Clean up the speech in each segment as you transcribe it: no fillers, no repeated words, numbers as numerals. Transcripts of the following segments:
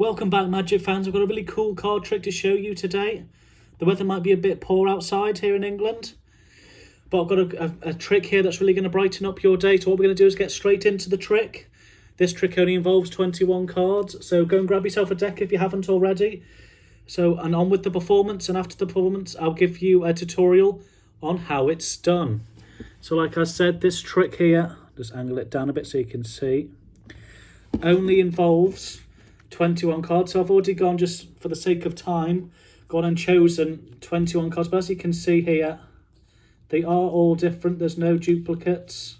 Welcome back, Magic fans. I've got a really cool card trick to show you today. The weather might be a bit poor outside here in England, but I've got a trick here that's really going to brighten up your day. So what we're going to do is get straight into the trick. This trick only involves 21 cards, so go and grab yourself a deck if you haven't already. And on with the performance, and after the performance, I'll give you a tutorial on how it's done. So like I said, this trick here, just angle it down a bit so you can see, only involves 21 cards. So I've already gone, just for the sake of time, gone and chosen 21 cards. But as you can see here, they are all different. There's no duplicates.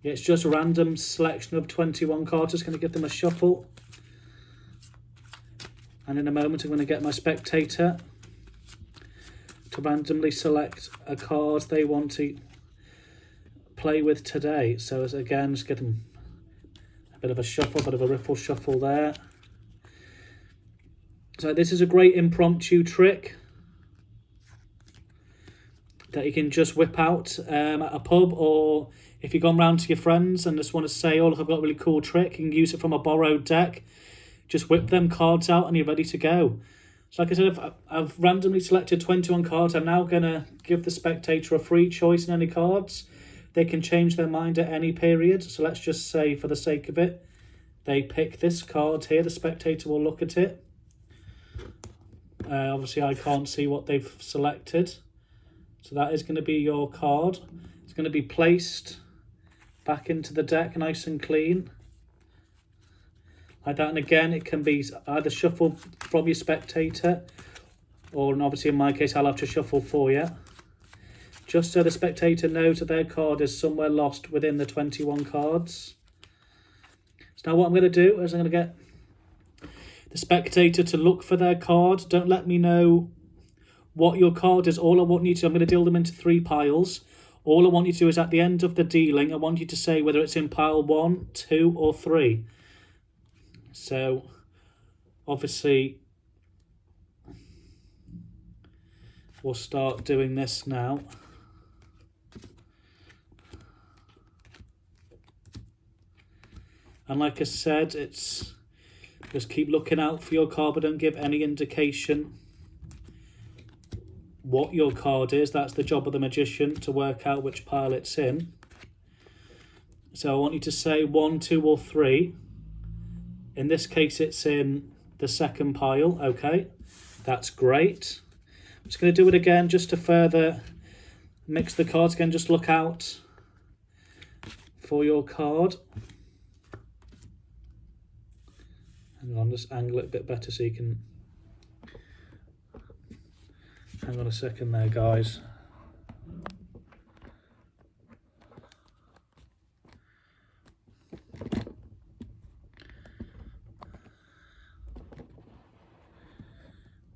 It's just a random selection of 21 cards. Just going to give them a shuffle. And in a moment, I'm going to get my spectator to randomly select a card they want to play with today. So again, just give them a bit of a shuffle, a bit of a riffle shuffle there. So this is a great impromptu trick that you can just whip out at a pub, or if you've gone round to your friends and just want to say, oh look, I've got a really cool trick, you can use it from a borrowed deck. Just whip them cards out and you're ready to go. So like I said, I've randomly selected 21 cards. I'm now going to give the spectator a free choice in any cards. They can change their mind at any period. So let's just say, for the sake of it, they pick this card here. The spectator will look at it. Obviously, I can't see what they've selected. So that is going to be your card. It's going to be placed back into the deck nice and clean. Like that, and again, it can be either shuffled from your spectator, or obviously in my case, I'll have to shuffle for you. Just so the spectator knows that their card is somewhere lost within the 21 cards. So now what I'm going to do is I'm going to get the spectator to look for their card. Don't let me know what your card is. All I want you to, I'm going to deal them into 3 piles. All I want you to do is at the end of the dealing, I want you to say whether it's in pile 1, 2 or 3. So, obviously, we'll start doing this now. And like I said, it's just keep looking out for your card, but don't give any indication what your card is. That's the job of the magician, to work out which pile it's in. So I want you to say 1, 2 or 3. In this case, it's in the second pile. Okay, that's great. I'm just going to do it again just to further mix the cards. Again, just look out for your card. Hang on, just angle it a bit better so you can... Hang on a second there, guys.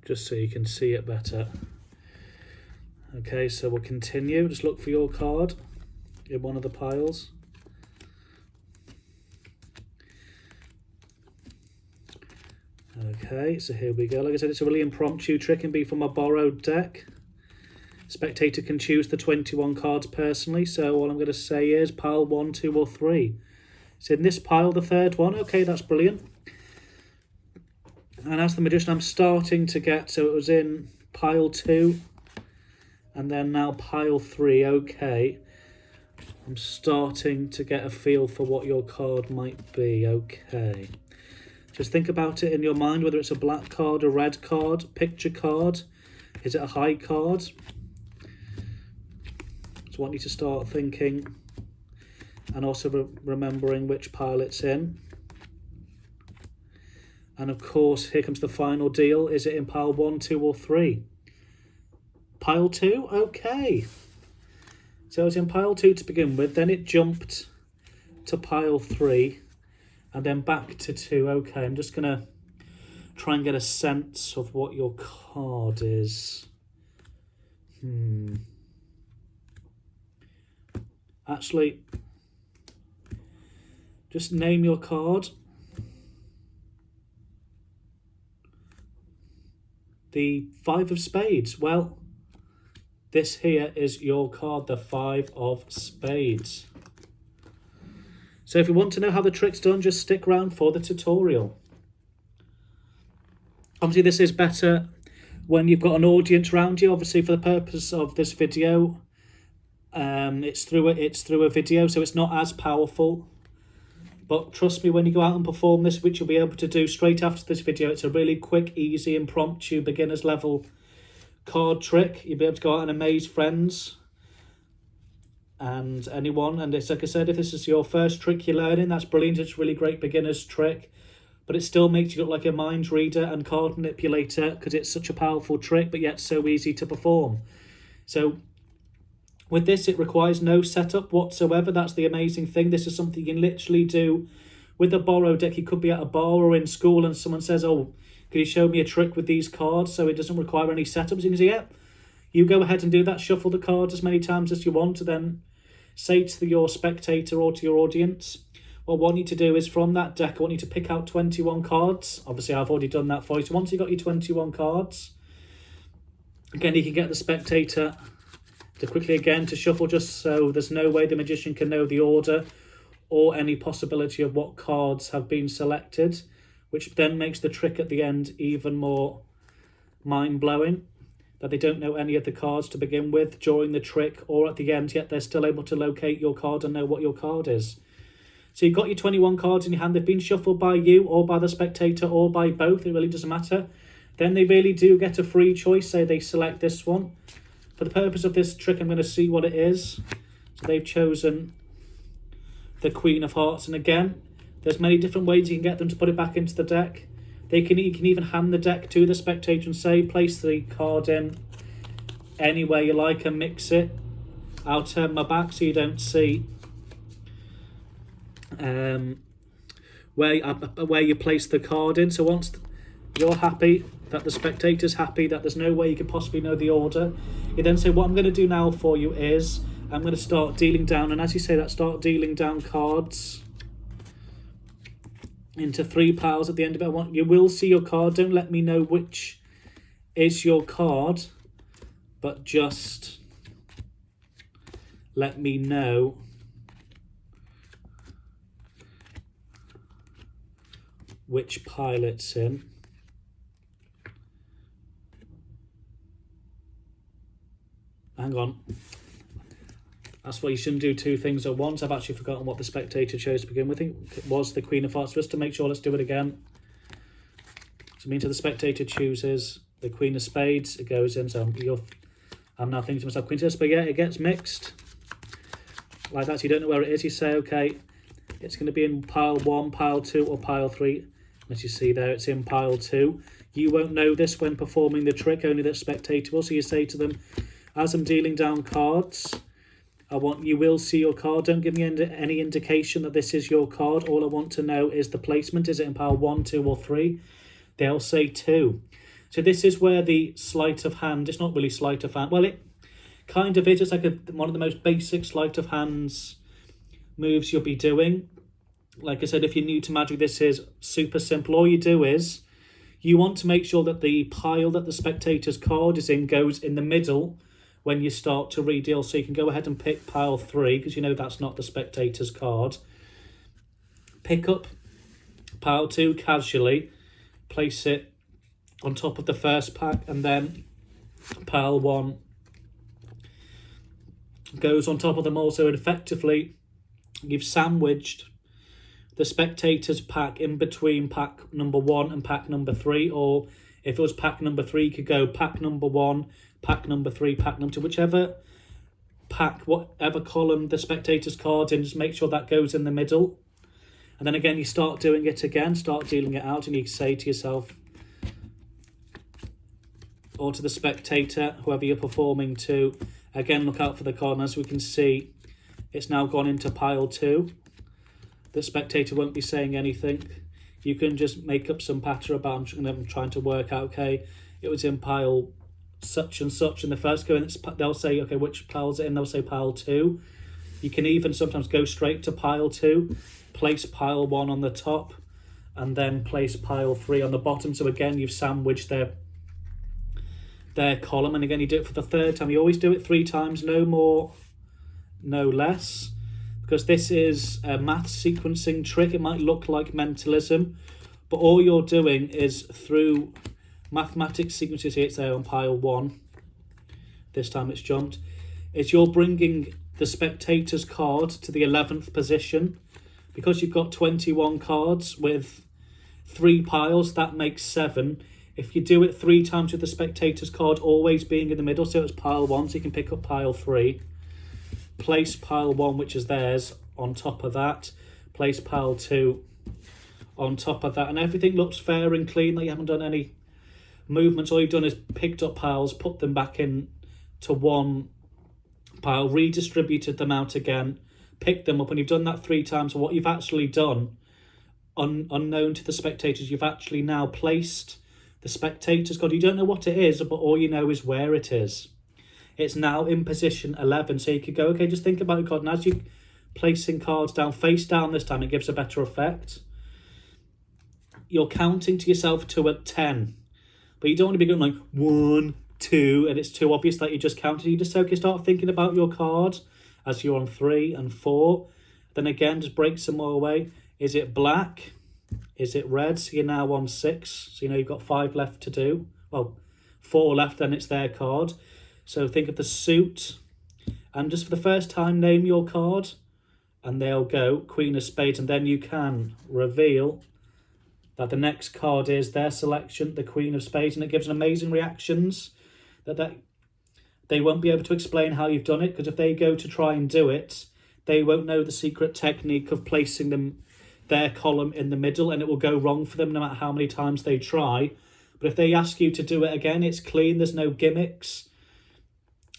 Just so you can see it better. Okay, so we'll continue. Just look for your card in one of the piles. Okay, so here we go. Like I said, it's a really impromptu trick and be from a borrowed deck. Spectator can choose the 21 cards personally, so all I'm going to say is pile 1, 2 or 3. It's in this pile, the third one. Okay, that's brilliant. And as the magician, I'm starting to get, so it was in pile 2 and then now pile 3. Okay, I'm starting to get a feel for what your card might be. Okay, just think about it in your mind, whether it's a black card, a red card, picture card. Is it a high card? Just want you to start thinking and also remembering which pile it's in. And of course, here comes the final deal. Is it in pile 1, 2 or 3? Pile 2? Okay. So it was in pile 2 to begin with. Then it jumped to pile 3 and then back to 2. Okay, I'm just going to try and get a sense of what your card is. Actually, just name your card. The 5 of spades. Well, this here is your card, the 5 of spades. So if you want to know how the trick's done, just stick around for the tutorial. Obviously this is better when you've got an audience around you. Obviously for the purpose of this video, it's through a video, so it's not as powerful. But trust me, when you go out and perform this, which you'll be able to do straight after this video, it's a really quick, easy, impromptu, beginner's level card trick. You'll be able to go out and amaze friends and anyone. And it's like I said, if this is your first trick you're learning, that's brilliant. It's a really great beginner's trick. But it still makes you look like a mind reader and card manipulator because it's such a powerful trick, but yet so easy to perform. So with this, it requires no setup whatsoever. That's the amazing thing. This is something you can literally do with a borrow deck. You could be at a bar or in school and someone says, oh, can you show me a trick with these cards? So it doesn't require any setups. You can say, yeah, you go ahead and do that. Shuffle the cards as many times as you want, and then say to your spectator or to your audience, what I want you to do is from that deck, I want you to pick out 21 cards. Obviously, I've already done that for you. So once you've got your 21 cards, again, you can get the spectator to quickly again to shuffle, just so there's no way the magician can know the order or any possibility of what cards have been selected, which then makes the trick at the end even more mind-blowing, that they don't know any of the cards to begin with during the trick or at the end, yet they're still able to locate your card and know what your card is. So you've got your 21 cards in your hand. They've been shuffled by you or by the spectator or by both. It really doesn't matter. Then they really do get a free choice. Say they select this one. For the purpose of this trick, I'm going to see what it is. So they've chosen the Queen of Hearts. And again, there's many different ways you can get them to put it back into the deck. You can even hand the deck to the spectator and say, place the card in any way you like and mix it. I'll turn my back so you don't see where you place the card in. So once you're happy, that the spectator's happy, that there's no way you could possibly know the order, you then say, what I'm going to do now for you is I'm going to start dealing down, and as you say that, start dealing down cards into 3 piles at the end of it. You will see your card. Don't let me know which is your card, but just let me know which pile it's in. Hang on. That's why you shouldn't do 2 things at once. I've actually forgotten what the spectator chose to begin with. I think it was the Queen of Hearts. Just to make sure, let's do it again. So means the spectator chooses the Queen of Spades. It goes in. So I'm now thinking to myself, Queen of Spades, but yeah, it gets mixed. Like that, so you don't know where it is. You say, okay, it's going to be in pile 1, pile 2, or pile 3. As you see there, it's in pile 2. You won't know this when performing the trick, only the spectator will. So you say to them, as I'm dealing down cards, you will see your card. Don't give me any indication that this is your card. All I want to know is the placement. Is it in pile 1, 2, or 3? They'll say 2. So this is where the sleight of hand, it's not really sleight of hand. Well, it kind of is. It's like one of the most basic sleight of hands moves you'll be doing. Like I said, if you're new to magic, this is super simple. All you do is you want to make sure that the pile that the spectator's card is in goes in the middle when you start to redeal. So you can go ahead and pick pile 3 because you know that's not the spectator's card. Pick up pile 2 casually, place it on top of the first pack, and then pile 1 goes on top of them all. So effectively you've sandwiched the spectator's pack in between pack number 1 and pack number 3, or if it was pack number 3, you could go pack number 1, pack number 3, pack number 2, whichever pack, whatever column the spectator's card's in, just make sure that goes in the middle. And then again, you start doing it again, start dealing it out, and you say to yourself, or to the spectator, whoever you're performing to, again, look out for the card. And as we can see, it's now gone into pile 2. The spectator won't be saying anything. You can just make up some patter about, I'm trying to work out, okay, it was in pile such and such, and the first go in, they'll say, okay, which pile's it in? They'll say pile 2. You can even sometimes go straight to pile 2, place pile 1 on the top, and then place pile 3 on the bottom. So again, you've sandwiched their column, and again, you do it for the 3rd time. You always do it 3 times, no more, no less, because this is a math sequencing trick. It might look like mentalism, but all you're doing is through mathematics sequences. Here it's there on pile 1. This time it's jumped. Is you're bringing the spectator's card to the 11th position. Because you've got 21 cards with 3 piles, that makes 7. If you do it 3 times with the spectator's card always being in the middle, so it's pile 1, so you can pick up pile 3. Place pile 1, which is theirs, on top of that. Place pile 2 on top of that. And everything looks fair and clean, like you haven't done any movements. All you've done is picked up piles, put them back in to one pile, redistributed them out again, picked them up, and you've done that 3 times. So what you've actually done, unknown to the spectators, you've actually now placed the spectator's card. You don't know what it is, but all you know is where it is. It's now in position 11, so you could go, okay, just think about your card, and as you're placing cards down, face down this time, it gives a better effect. You're counting to yourself to at 10, but you don't want to be going like 1, 2, and it's too obvious that you just counted. You just okay, start thinking about your card as you're on 3 and 4. Then again, just break some more away. Is it black? Is it red? So you're now on 6. So you know you've got 5 left to do. Well, 4 left, then it's their card. So think of the suit. And just for the first time, name your card. And they'll go Queen of Spades. And then you can reveal that the next card is their selection, the Queen of Spades. And it gives an amazing reactions that they won't be able to explain how you've done it, because if they go to try and do it, they won't know the secret technique of placing their column in the middle, and it will go wrong for them no matter how many times they try. But if they ask you to do it again, it's clean. There's no gimmicks.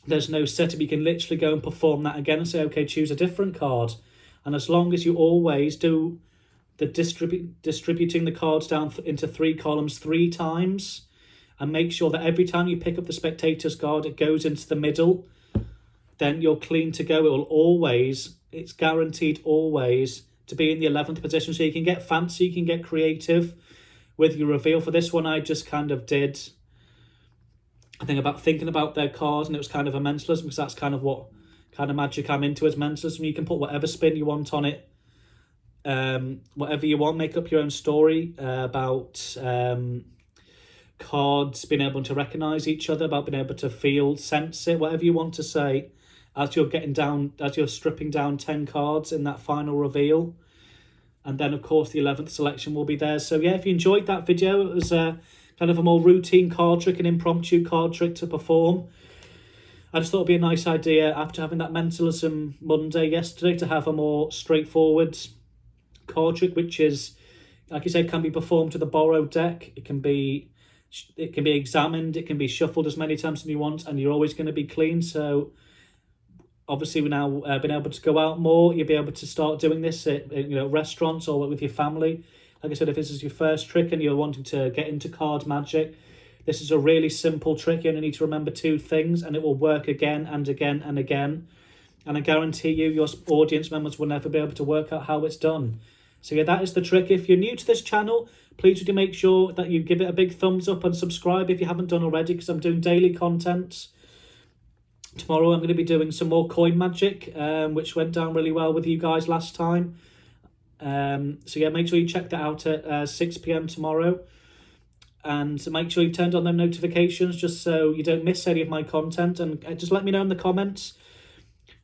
There's no setup. You can literally go and perform that again and say, okay, choose a different card. And as long as you always do the distributing the cards down into 3 columns 3 times, and make sure that every time you pick up the spectator's card, it goes into the middle, then you're clean to go. It will always, it's guaranteed always, to be in the 11th position. So you can get fancy, you can get creative with your reveal. For this one, I just kind of did a thing about thinking about their card, and it was kind of a mentalism, because that's kind of what kind of magic I'm into, is mentalism. You can put whatever spin you want on it, whatever you want, make up your own story about cards being able to recognize each other, about being able to feel, sense it, whatever you want to say, as you're stripping down 10 cards in that final reveal. And then of course the 11th selection will be there. So yeah, if you enjoyed that video, it was kind of a more routine card trick, an impromptu card trick to perform. I just thought it'd be a nice idea after having that mentalism Monday yesterday to have a more straightforward card trick, which is, like you said, can be performed to the borrowed deck. It can be examined, it can be shuffled as many times as you want, and you're always going to be clean. So obviously we've now been able to go out more. You'll be able to start doing this at restaurants or with your family. Like I said, if this is your first trick and you're wanting to get into card magic, this is a really simple trick. You only need to remember 2 things, and it will work again and again and again. And I guarantee you, your audience members will never be able to work out how it's done. So yeah, that is the trick. If you're new to this channel, please do make sure that you give it a big thumbs up and subscribe if you haven't done already, because I'm doing daily content. Tomorrow I'm going to be doing some more coin magic, which went down really well with you guys last time. So yeah, make sure you check that out at 6 p.m. tomorrow. And make sure you've turned on them notifications just so you don't miss any of my content. And just let me know in the comments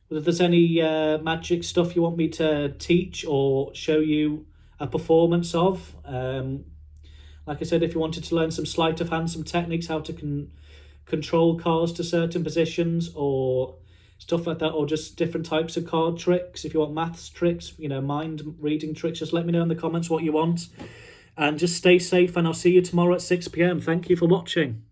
whether there's any magic stuff you want me to teach or show you a performance of. Like I said, if you wanted to learn some sleight of hand, some techniques, how to control cards to certain positions or stuff like that, or just different types of card tricks, if you want maths tricks, mind reading tricks, just let me know in the comments what you want. And just stay safe, and I'll see you tomorrow at 6 p.m. Thank you for watching.